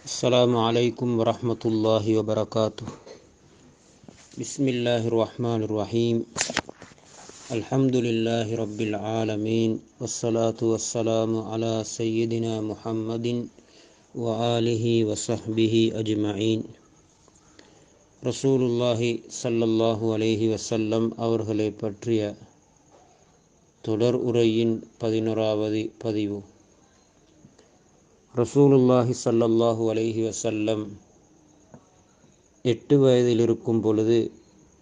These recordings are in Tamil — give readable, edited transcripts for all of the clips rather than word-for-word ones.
السلام عليكم ورحمة الله وبركاته. بسم الله الرحمن الرحيم. الحمد لله رب العالمين، والصلاة والسلام على سيدنا محمد وآله وصحبه أجمعين. ரசூலுல்லாஹி ஸல்லல்லாஹு அலைஹி வஸல்லம் அவர்களை பற்றிய தொடர் உரையின் 11வது பதிவு. ரசூலுல்லாஹி ஸல்லல்லாஹு அலைஹி வஸல்லம் 8 வயதில் இருக்கும் பொழுது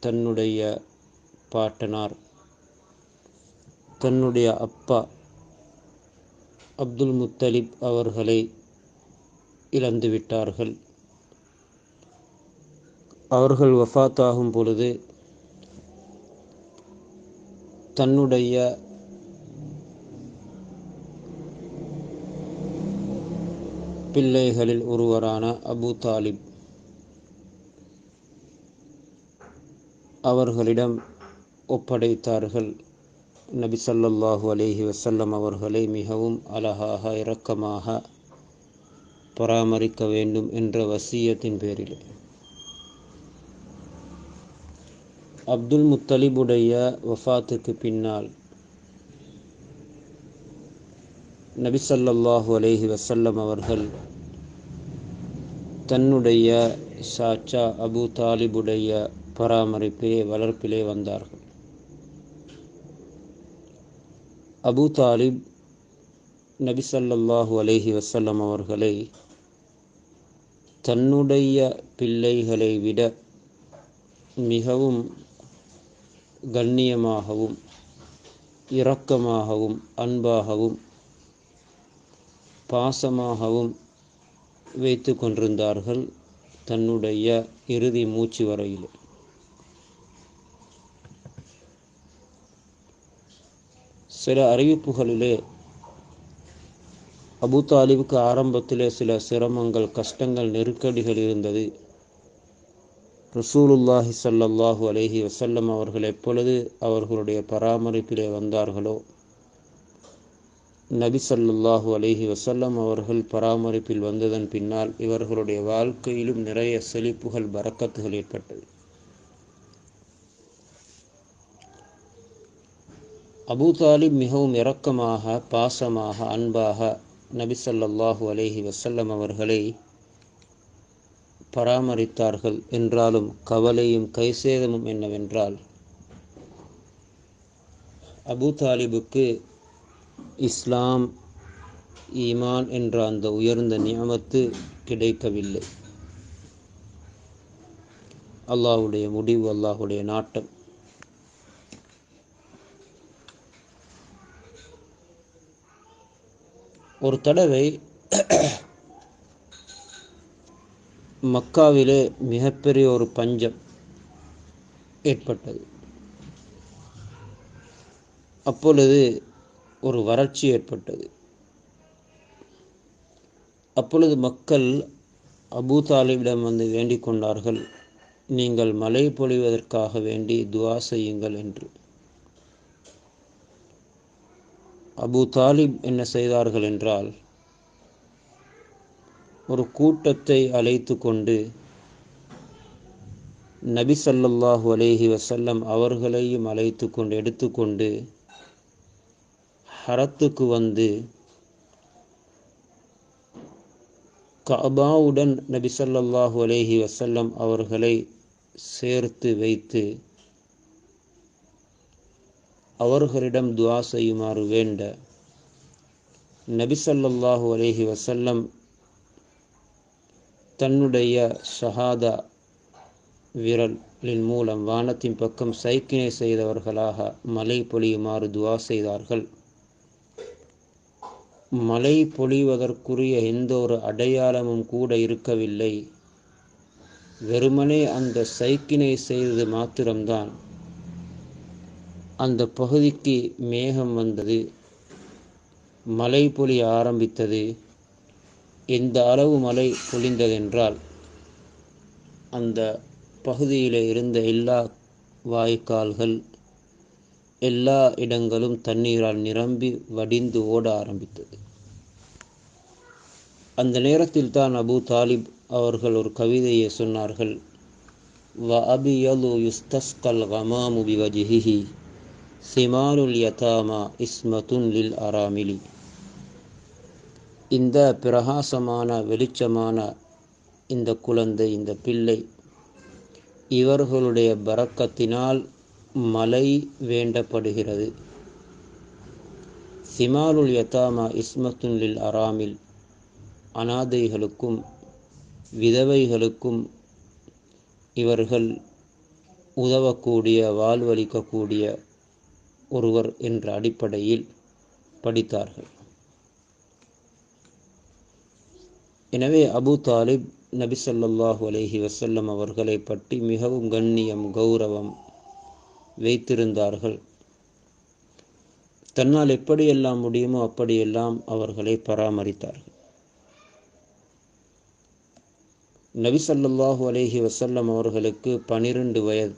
தன்னுடைய பாட்டனார், தன்னுடைய அப்பா அப்துல் முத்தலிப் அவர்களை இழந்துவிட்டார்கள். அவர்கள் வஃபாத்தாகும் பொழுது தன்னுடைய பிள்ளைகளில் ஒருவரான அபு தாலிப் அவர்களிடம் ஒப்படைத்தார்கள். நபி ஸல்லல்லாஹு அலைஹி வஸல்லம் அவர்களை மிகவும் அழகாக இரக்கமாக பராமரிக்க வேண்டும் என்ற வசியத்தின் பேரில். அப்துல் முத்தலிபுடைய வஃபாத்துக்கு பின்னால் நபி ஸல்லல்லாஹு அலைஹி வஸல்லம் அவர்கள் தன்னுடைய சாச்சா அபு தாலிபுடைய பராமரிப்பிலே வளர்ப்பிலே வந்தார்கள். அபு தாலிப் நபி ஸல்லல்லாஹு அலைஹி வஸல்லம் அவர்களை தன்னுடைய பிள்ளைகளை விட மிகவும் கண்ணியமாகவும் இரக்கமாகவும் அன்பாகவும் பாசமாகவும் வைத்து கொண்டிருந்தார்கள் தன்னுடைய இறுதி மூச்சு வரையில். சில அறிவிப்புகளிலே அபு தாலிபுக்கு ஆரம்பத்திலே சில சிரமங்கள், கஷ்டங்கள், நெருக்கடிகள் இருந்தது. ரசூலுல்லாஹி ஸல்லல்லாஹு அலைஹி வஸல்லம் அவர்கள் எப்பொழுது அவர்களுடைய பராமரிப்பிலே வந்தார்களோ, நபி ஸல்லல்லாஹு அலைஹி வஸல்லம் அவர்கள் பராமரிப்பில் வந்ததன் பின்னால் இவர்களுடைய வாழ்க்கையிலும் நிறைய செழிப்புகள், பரக்கத்துகள் ஏற்பட்டது. அபு தாலிப் மிகவும் இரக்கமாக, பாசமாக, அன்பாக நபி ஸல்லல்லாஹு அலைஹி வஸல்லம் அவர்களை பராமரித்தார்கள். என்றாலும் கவலையும் கைசேதமும் என்னவென்றால், அபு தாலிபுக்கு இஸ்லாம், ஈமான் என்ற அந்த உயர்ந்த நியமத்து கிடைக்கவில்லை. அல்லாஹ்வுடைய முடிவு, அல்லாஹ்வுடைய நாட்டம். ஒரு தடவை மக்காவிலே மிகப்பெரிய ஒரு பஞ்சம் ஏற்பட்டது. அப்பொழுது ஒரு வறட்சி ஏற்பட்டது. அப்பொழுது மக்கள் அபு தாலிபிடம் வந்து வேண்டிக் கொண்டார்கள், நீங்கள் மழை பொழிவதற்காக வேண்டி துஆ செய்யுங்கள் என்று. அபு தாலிப் என்ன செய்தார்கள் என்றால், ஒரு கூட்டத்தை அழைத்து கொண்டு நபி ஸல்லல்லாஹு அலைஹி வஸல்லம் அவர்களையும் அழைத்து கொண்டு எடுத்துக்கொண்டு ஹரத்துக்கு வந்து கஅபாவுடன் நபி ஸல்லல்லாஹு அலைஹி வஸல்லம் அவர்களை சேர்த்து வைத்து அவர்களிடம் துஆ செய்யுமாறு வேண்ட, நபி ஸல்லல்லாஹு அலைஹி வஸல்லம் தன்னுடைய ஷஹாதா விரலின் மூலம் வானத்தின் பக்கம் சைக்கினை செய்தவர்களாக மழை பொழியுமாறு துஆ செய்தார்கள். மழை பொழிவதற்குரிய எந்த ஒரு அடையாளமும் கூட இருக்கவில்லை. வெறுமனே அந்த சைக்கினை செய்தது மாத்திரம்தான் அந்த பகுதிக்கு மேகம் வந்தது, மழை பொழிய ஆரம்பித்தது. எந்த அளவு மழை பொழிந்ததென்றால், அந்த பகுதியில் இருந்த எல்லா வாய்க்கால்கள், எல்லா இடங்களும் தண்ணீரால் நிரம்பி வடிந்து ஓட ஆரம்பித்தது. அந்த நேரத்தில் தான் அபூ தாலிப் அவர்கள் ஒரு கவிதையை சொன்னார்கள். வ அபியலு யுஸ்தஸ்கல் கமாமு பிவஜிஹிஹி சிமாலுல் யதாமா இஸ்மத்துன் லில் அராமிலி. இந்த பிரகாசமான வெளிச்சமான இந்த குழந்தை, இந்த பிள்ளை, இவர்களுடைய பரக்கத்தினால் மழை வேண்டப்படுகிறது. சிமாலுல் யதாமா இஸ்மத்துன் லில் அராமில், அனாதைகளுக்கும் விதவைகளுக்கும் இவர்கள் உதவக்கூடிய, வாழ்வளிக்கக்கூடிய ஒருவர் என்ற அடிப்படையில் படித்தார்கள். எனவே அபூ தாலிப் நபி ஸல்லல்லாஹு அலைஹி வஸல்லம் அவர்களை பற்றி மிகவும் கண்ணியம், கௌரவம் வைத்திருந்தார்கள். தன்னால் எப்படியெல்லாம் முடியுமோ அப்படியெல்லாம் அவர்களை பராமரித்தார்கள். நபி ஸல்லல்லாஹு அலைஹி வஸல்லம் அவர்களுக்கு 12 வயது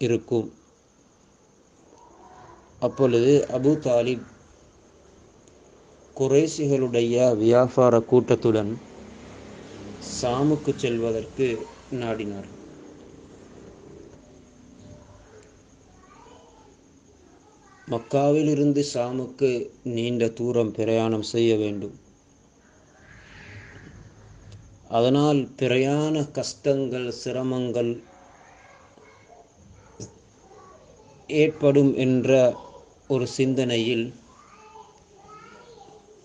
இருக்கும். அப்பொழுது அபூ தாலிப் குறைஷிகளுடைய வியாபார கூட்டத்துடன் ஷாமுக்கு செல்வதற்கு நாடினார். மக்காவிலிருந்து ஷாமுக்கு நீண்ட தூரம் பிரயாணம் செய்ய வேண்டும். அதனால் பிரயாண கஷ்டங்கள், சிரமங்கள் ஏற்படும் என்ற ஒரு சிந்தனையில்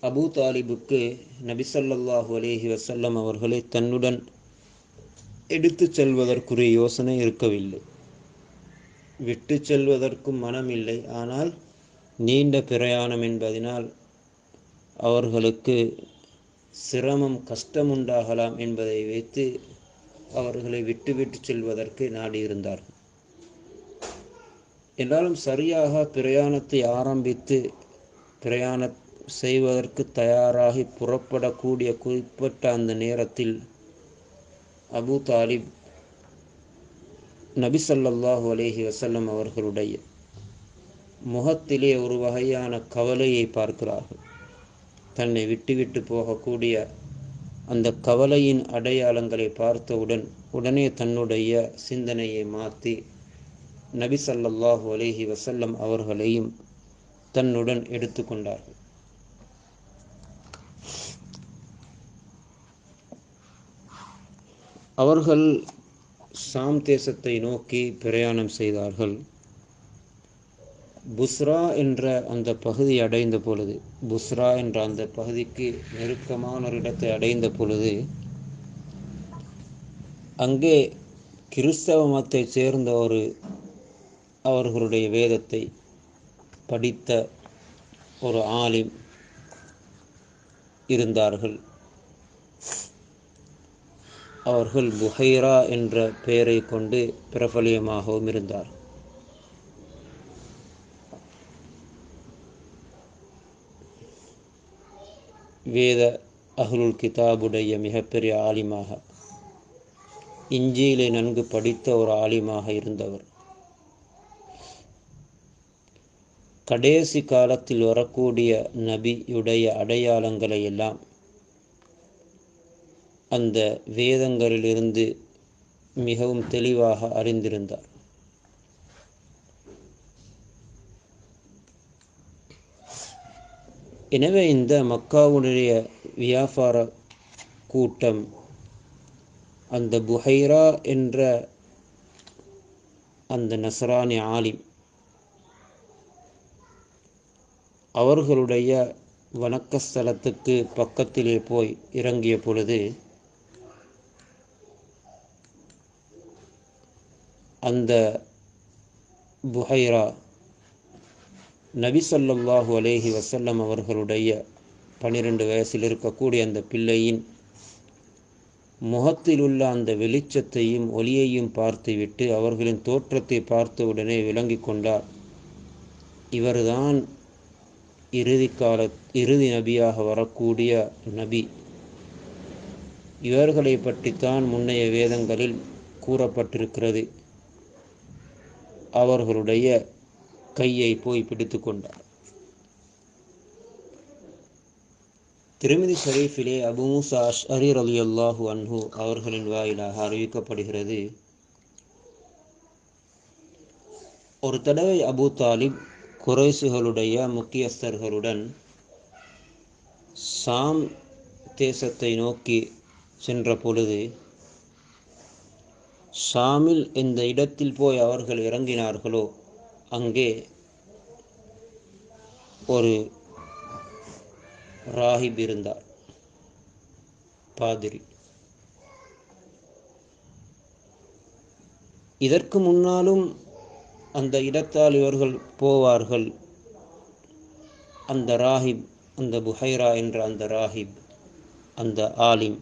அபூ தாலிபுக்கு நபி ஸல்லல்லாஹு அலைஹி வஸல்லம் அவர்களை தன்னுடன் எடுத்து செல்வதற்குரிய யோசனை இருக்கவில்லை. விட்டு செல்வதற்கும் மனமில்லை. ஆனால் நீண்ட பிரயாணம் என்பதனால் அவர்களுக்கு சிரமம், கஷ்டம் உண்டாகலாம் என்பதை வைத்து அவர்களை விட்டு செல்வதற்கு நாடியிருந்தார்கள். என்றாலும் சரியாக பிரயாணத்தை ஆரம்பித்து பிரயாணம் செய்வதற்கு தயாராகி புறப்படக்கூடிய குறிப்பிட்ட அந்த நேரத்தில் அபூ தாலிப் நபி ஸல்லல்லாஹு அலைஹி வஸல்லம் அவர்களுடைய முகத்திலே ஒரு வகையான கவலையை பார்க்கிறார்கள். தன்னை விட்டு போகக்கூடிய அந்த கவலையின் அடையாளங்களை பார்த்தவுடன் உடனே தன்னுடைய சிந்தனையை மாற்றி நபி ஸல்லல்லாஹு அலைஹி வஸல்லம் அவர்களையும் தன்னுடன் எடுத்துக்கொண்டார்கள். அவர்கள் ஷாம் தேசத்தை நோக்கி பிரயாணம் செய்தார்கள். புஸ்ரா என்ற அந்த பகுதி அடைந்த பொழுது, புஸ்ரா என்ற அந்த பகுதிக்கு நெருக்கமான ஒரு இடத்தை அடைந்த பொழுது, அங்கே கிறிஸ்தவ மதத்தைச் சேர்ந்த அவர்களுடைய வேதத்தை படித்த ஒரு ஆலிம் இருந்தார்கள். அவர்கள் புஹைரா என்ற பெயரை கொண்டு பிரபலியமாகவும் இருந்தார். வேத அஹ்லுல் கிதாபுடைய மிகப்பெரிய ஆலிமாக, இஞ்சியிலே நன்கு படித்த ஒரு ஆலிமாக இருந்தவர். கடைசி காலத்தில் வரக்கூடிய நபியுடைய அடையாளங்களை எல்லாம் அந்த வேதங்களிலிருந்து மிகவும் தெளிவாக அறிந்திருந்தார். எனவே இந்த மக்காவுடைய வியாபார கூட்டம் அந்த புஹைரா என்ற அந்த நஸ்ரானி ஆலிம் அவர்களுடைய வணக்கஸ்தலத்துக்கு பக்கத்திலே போய் இறங்கிய பொழுது அந்த புஹைரா நபி ஸல்லல்லாஹு அலைஹி வஸல்லம் அவர்களுடைய 12 வயசில் இருக்கக்கூடிய அந்த பிள்ளையின் முகத்தில் உள்ள அந்த வெளிச்சத்தையும் ஒளியையும் பார்த்துவிட்டு அவர்களின் தோற்றத்தை பார்த்தவுடனே விளங்கி கொண்டார், இவர்தான் இறுதி நபியாக வரக்கூடிய நபி. இவர்களை பற்றித்தான் முன்னைய வேதங்களில் கூறப்பட்டிருக்கிறது. அவர்களுடைய கையை போய் பிடித்து கொண்டார். திருமிதி ஷரீஃபிலே அபு மூசா அஷ்அரி ரலியல்லாஹு அன்ஹு அவர்களின் வாயிலாக அறிவிக்கப்படுகிறது, ஒரு தடவை அபு தாலிப் குறைசுகளுடைய முக்கியஸ்தர்களுடன் சாம் தேசத்தை நோக்கி சென்ற பொழுது, ஷாமில் எந்த இடத்தில் போய் அவர்கள் இறங்கினார்களோ அங்கே ஒரு ராஹிப் இருந்தார், பாதிரி. இதற்கு முன்னாலும் அந்த இடத்தால் இவர்கள் போவார்கள். அந்த ராஹிப், அந்த புஹைரா என்ற அந்த ராஹிப், அந்த ஆலிம்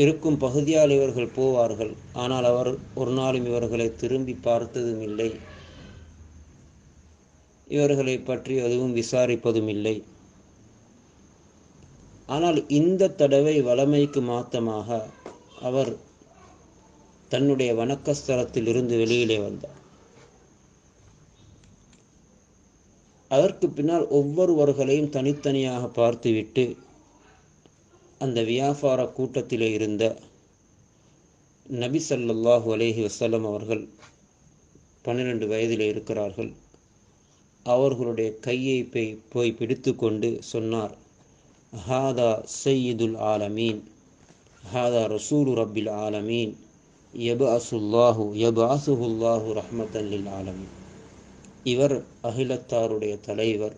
இருக்கும் பகுதியால் இவர்கள் போவார்கள். ஆனால் அவர் ஒரு நாளும் இவர்களை திரும்பி பார்த்ததும் இல்லை, இவர்களை பற்றி எதுவும் விசாரிப்பதும் இல்லை. ஆனால் இந்த தடவை வளமைக்கு மாற்றமாக அவர் தன்னுடைய வணக்கஸ்தலத்தில் இருந்து வெளியிலே வந்தார். அதற்கு பின்னால் ஒவ்வொருவர்களையும் தனித்தனியாக பார்த்துவிட்டு அந்த வியாபார கூட்டத்திலே இருந்த நபி ஸல்லல்லாஹு அலைஹி வஸல்லம் அவர்கள் 12 வயதிலே இருக்கிறார்கள். அவர்களுடைய கையை போய் பிடித்து கொண்டு சொன்னார், ஹாதா சையிதுல் ஆலமீன், ஹாதா ரசூலு ரப்பில் ஆலமீன், யபஅசுல்லாஹு ரஹ்மத்தன் லில் ஆலமீன். இவர் அகிலத்தாருடைய தலைவர்,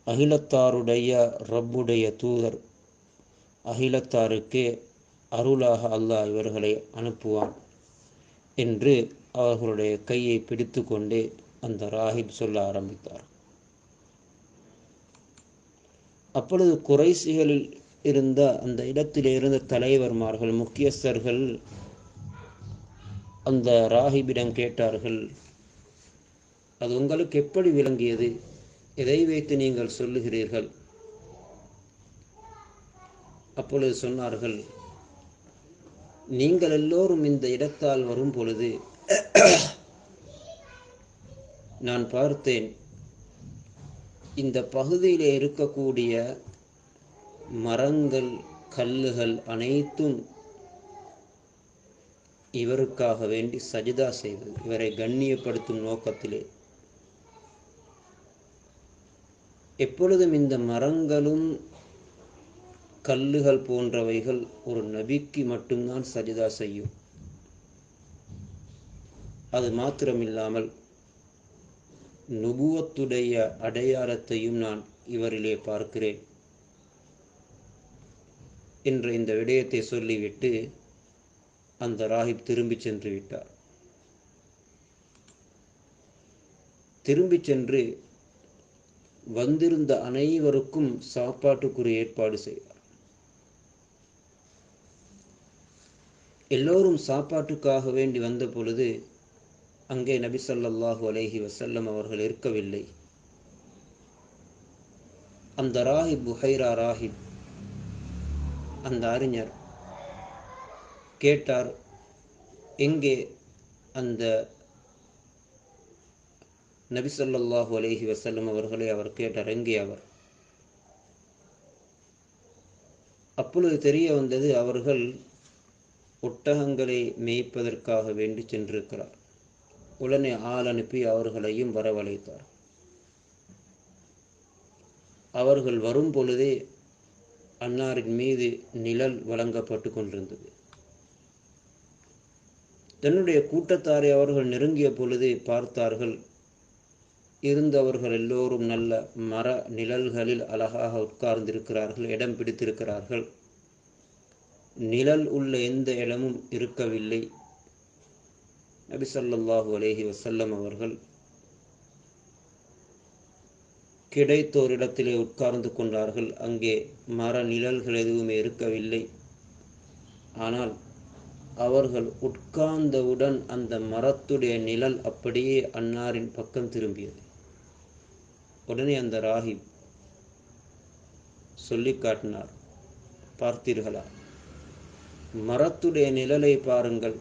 அகிலத்தாருடைய ரப்புடைய தூதர், அகிலத்தாருக்கே அருளாக அல்லாஹ் இவர்களை அனுப்புவான் என்று அவர்களுடைய கையை பிடித்து கொண்டே அந்த ராஹிப் சொல்ல ஆரம்பித்தார். அப்பொழுது குறைசிகளில் இருந்த அந்த இடத்திலே இருந்த தலைவர்மார்கள், முக்கியஸ்தர்கள் அந்த ராஹிபிடம் கேட்டார்கள், அது உங்களுக்கு எப்படி விளங்கியது? எதை வைத்து நீங்கள் சொல்லுகிறீர்கள்? அப்பொழுது சொன்னார்கள், நீங்கள் எல்லோரும் இந்த இடத்தால் வரும் பொழுது நான் பார்த்தேன், இந்த பகுதியிலே இருக்கக்கூடிய மரங்கள், கல்லுகள் அனைத்தும் இவருக்காக வேண்டி சஜிதா செய்தது, இவரை கண்ணியப்படுத்தும் நோக்கத்திலே. எப்பொழுதும் இந்த மரங்களும் கல்லுகள் போன்றவைகள் ஒரு நபிக்கு மட்டும்தான் சஜிதா செய்யும். அது மாத்திரமில்லாமல் நுபுவத்துடைய அடையாளத்தையும் நான் இவரிலே பார்க்கிறேன் என்ற இந்த விடயத்தை சொல்லிவிட்டு அந்த ராஹிப் திரும்பி சென்று விட்டார். திரும்பி சென்று வந்திருந்த அனைவருக்கும் சாப்பாட்டுக்குரிய ஏற்பாடு செய்தார். எல்லோரும் சாப்பாட்டுக்காக வேண்டி வந்த பொழுது அங்கே நபி ஸல்லல்லாஹு அலைஹி வஸல்லம் அவர்கள் இருக்கவில்லை. அந்த ராஹிப், புஹைரா ராஹிப், அந்த அறிஞர் கேட்டார், எங்கே அந்த நபி ஸல்லல்லாஹு அலைஹி வஸல்லம் அவர்களை அவர் கேட்டார், எங்கே அவர்? அப்பொழுது தெரிய வந்தது, அவர்கள் ஒட்டகங்களை மேய்ப்பதற்காக வேண்டி சென்றிருக்கிறார். உடனே ஆள் அனுப்பி அவர்களையும் வரவழைத்தார். அவர்கள் வரும் பொழுதே அன்னாரின் மீது நிழல் வழங்கப்பட்டு கொண்டிருந்தது. தன்னுடைய கூட்டத்தாரை அவர்கள் நெருங்கிய பொழுது பார்த்தார்கள், இருந்தவர்கள் எல்லோரும் நல்ல மர நிழல்களில் அழகாக உட்கார்ந்திருக்கிறார்கள், இடம் பிடித்திருக்கிறார்கள். நிழல் உள்ள எந்த இடமும் இருக்கவில்லை. நபி ஸல்லல்லாஹு அலைஹி வஸல்லம் அவர்கள் கிடைத்தோர் இடத்திலே உட்கார்ந்து கொண்டார்கள். அங்கே மர நிழல்கள் எதுவுமே இருக்கவில்லை. ஆனால் அவர்கள் உட்கார்ந்தவுடன் அந்த மரத்துடைய நிழல் அப்படியே அன்னாரின் பக்கம் திரும்பியது. உடனே அந்த ராஹிப் சொல்லி காட்டினார், பார்த்தீர்களா, மரத்துடைய நிழலை பாருங்கள்,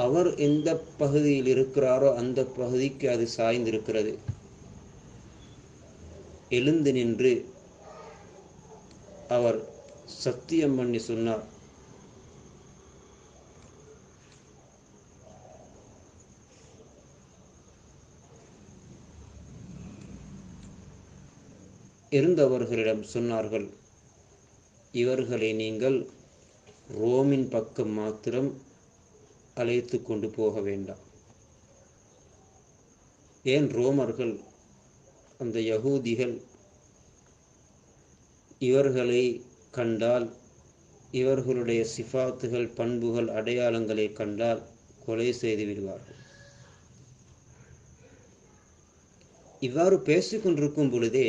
அவர் எந்த பகுதியில் இருக்கிறாரோ அந்த பகுதிக்கு அது சாய்ந்திருக்கிறது. எழுந்து நின்று அவர் சத்தியம் பண்ணி சொன்னார், இருந்தவர்களிடம் சொன்னார்கள், இவர்களை நீங்கள் ரோமின் பக்கம் மாத்திரம் அழைத்து கொண்டு போக வேண்டாம். ஏன் ரோமர்கள், அந்த யகூதிகள் இவர்களை கண்டால், இவர்களுடைய சிஃபாத்துகள், பண்புகள், அடையாளங்களை கண்டால் கொலை செய்து விடுவார்கள். இவ்வாறு பேசிக்கொண்டிருக்கும் பொழுதே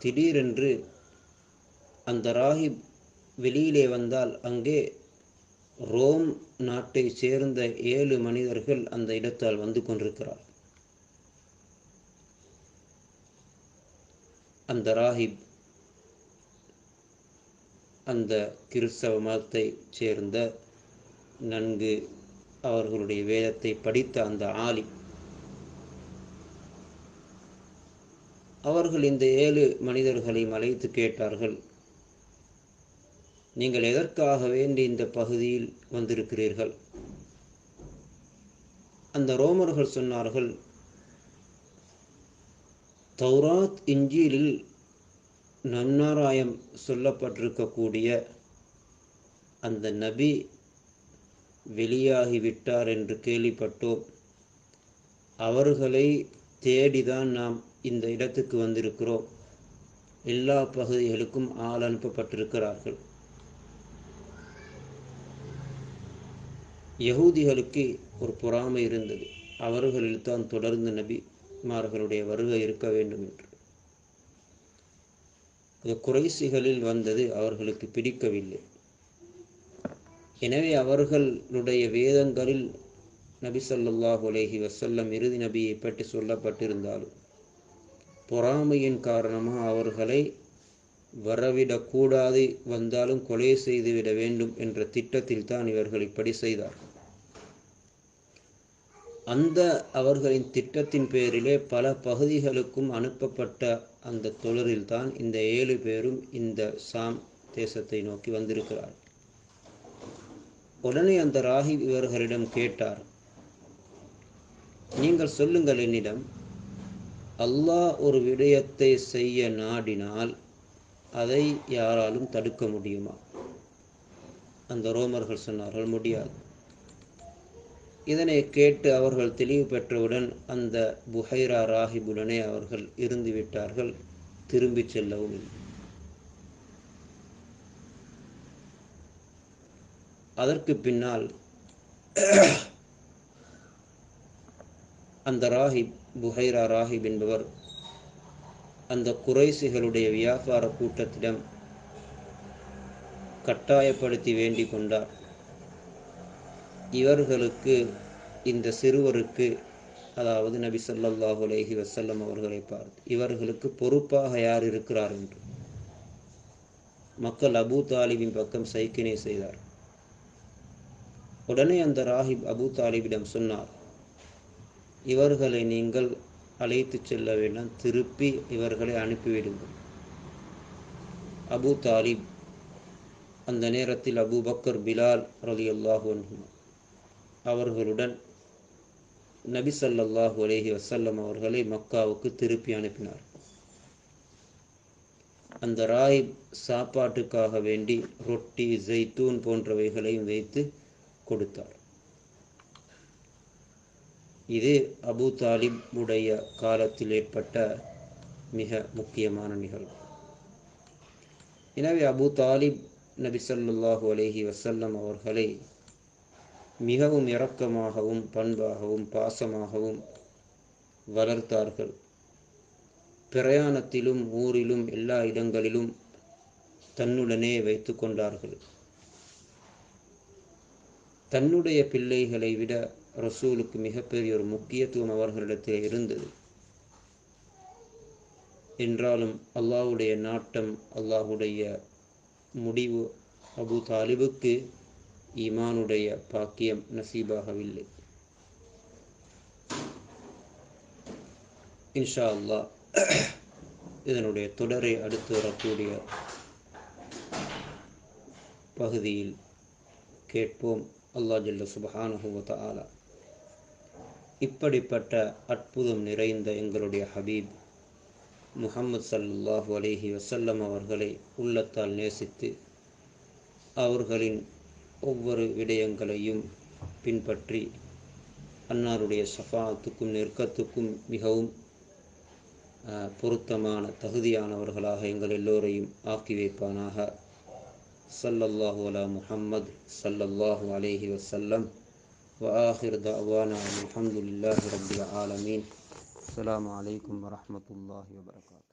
திடீரென்று அந்த ராஹிப் வெளியிலே வந்தால் அங்கே ரோம் நாட்டை சேர்ந்த 7 மனிதர்கள் அந்த இடத்தால் வந்து கொண்டிருக்கிறார். அந்த ராஹிப் அந்த கிறிஸ்தவ மதத்தை சேர்ந்த, நன்கு அவர்களுடைய வேதத்தை படித்த அந்த ஆலிம். அவர்கள் இந்த 7 மனிதர்களையும் அழைத்து கேட்டார்கள், நீங்கள் எதற்காக வேண்டி இந்த பகுதியில் வந்திருக்கிறீர்கள்? அந்த ரோமர்கள் சொன்னார்கள், தௌராத் இஞ்சிலில் நன்னாராயம் சொல்லப்பட்டிருக்கக்கூடிய அந்த நபி வெளியாகிவிட்டார் என்று கேள்விப்பட்டோம். அவர்களை தேடிதான் நாம் இந்த இடத்துக்கு வந்திருக்கிறோம். எல்லா பகுதிகளுக்கும் ஆள் அனுப்பப்பட்டிருக்கிறார்கள். யகூதிகளுக்கு ஒரு பொறாமை இருந்தது, அவர்களில் தான் தொடர்ந்து நபிமார்களுடைய வருகை இருக்க வேண்டும் என்று. குறைசிகளில் வந்தது அவர்களுக்கு பிடிக்கவில்லை. எனவே அவர்களுடைய வேதங்களில் நபி ஸல்லல்லாஹு அலைஹி வஸல்லம் இறுதி நபியை பற்றி சொல்லப்பட்டிருந்தாலும் பொறாமையின் காரணமாக அவர்களை வரவிடக்கூடாது, வந்தாலும் கொலை செய்துவிட வேண்டும் என்ற திட்டத்தில் தான் இவர்கள் இப்படி செய்தார். அந்த அவர்களின் திட்டத்தின் பேரிலே பல பகுதிகளுக்கும் அனுப்பப்பட்ட அந்த தொடரில்தான் இந்த 7 பேரும் இந்த சாம் தேசத்தை நோக்கி வந்திருக்கிறார். உடனே அந்த ராஹிப் இவர்களிடம் கேட்டார், நீங்கள் சொல்லுங்கள் என்னிடம், அல்லாஹ் ஒரு விடயத்தை செய்ய நாடினால் அதை யாராலும் தடுக்க முடியுமா? அந்த ரோமர்கள் சொன்னார்கள், முடியாது. இதனை கேட்டு அவர்கள் தெளிவு பெற்றவுடன் அந்த புஹைரா ராஹிபுடனே அவர்கள் இருந்து விட்டார்கள், திரும்பி செல்லவும் இல்லை. அதற்கு பின்னால் அந்த ராஹிப், புஹைரா ராஹிப் என்பவர் அந்த குறைசிகளுடைய வியாபார கூட்டத்திடம் கட்டாயப்படுத்தி வேண்டிக் கொண்டார், இவர்களுக்கு, இந்த சிறுவருக்கு, அதாவது நபி ஸல்லல்லாஹு அலைஹி வஸல்லம் அவர்களை பார்த்து, இவர்களுக்கு பொறுப்பாக யார் இருக்கிறார் என்று. மக்கள் அபூ தாலிபின் பக்கம் சைக்கினை செய்தார். உடனே அந்த ராஹிப் அபூ தாலிபிடம் சொன்னார், இவர்களை நீங்கள் அழைத்து செல்ல வேண்டாம், திருப்பி இவர்களை அனுப்பிவிடுங்கள். அபூ தாலிப் அந்த நேரத்தில் அபூபக்கர், பிலால் ரலியல்லாஹு அன்ஹு அவர்களுடன் நபி ஸல்லல்லாஹு அலைஹி வஸல்லம் அவர்களை மக்காவுக்கு திருப்பி அனுப்பினார். அந்த ராஹிப் சாப்பாட்டுக்காக வேண்டி ரொட்டி, ஜெய்தூன் போன்றவைகளையும் வைத்து கொடுத்தார். இது அபூ தாலிப் உடைய காலத்தில் ஏற்பட்ட மிக முக்கியமான நிகழ்வு. எனவே அபூ தாலிப் நபி ஸல்லல்லாஹு அலைஹி வஸல்லம் அவர்களை மிகவும் இரக்கமாகவும் பண்பாகவும் பாசமாகவும் வளர்த்தார்கள். பிரயாணத்திலும் ஊரிலும் எல்லா இடங்களிலும் தன்னுடனே வைத்து கொண்டார்கள். தன்னுடைய பிள்ளைகளை விட ரசூலுக்கு மிகப்பெரிய ஒரு முக்கியத்துவம் அவர்களிடத்தில் இருந்தது. என்றாலும் அல்லாஹ்வுடைய நாட்டம், அல்லாஹ்வுடைய முடிவு அபூ தாலிபுக்கு ஈமானுடைய பாக்கியம் நசீபாகவில்லை. இன்ஷா அல்லாஹ் இதனுடைய தொடரை அடுத்து வரக்கூடிய பகுதியில் கேட்போம். அல்லாஹ் ஜல்ல சுப்ஹானஹு வ தஆலா இப்படிப்பட்ட அற்புதம் நிறைந்த எங்களுடைய ஹபீப் முஹம்மது ஸல்லல்லாஹு அலைஹி வஸல்லம் அவர்களை உள்ளத்தால் நேசித்து அவர்களின் ஒவ்வொரு விடயங்களையும் பின்பற்றி அன்னாருடைய ஷஃபாஅத்துக்கும் நெருக்கத்துக்கும் மிகவும் பொருத்தமான தகுதியானவர்களாக எங்கள் எல்லோரையும் ஆக்கி வைப்பானாக. ஸல்லல்லாஹு அலா முஹம்மது ஸல்லல்லாஹு அலைஹி வஸல்லம். وآخر دعوانا الحمد لله رب العالمين. السلام عليكم ورحمة الله وبركاته.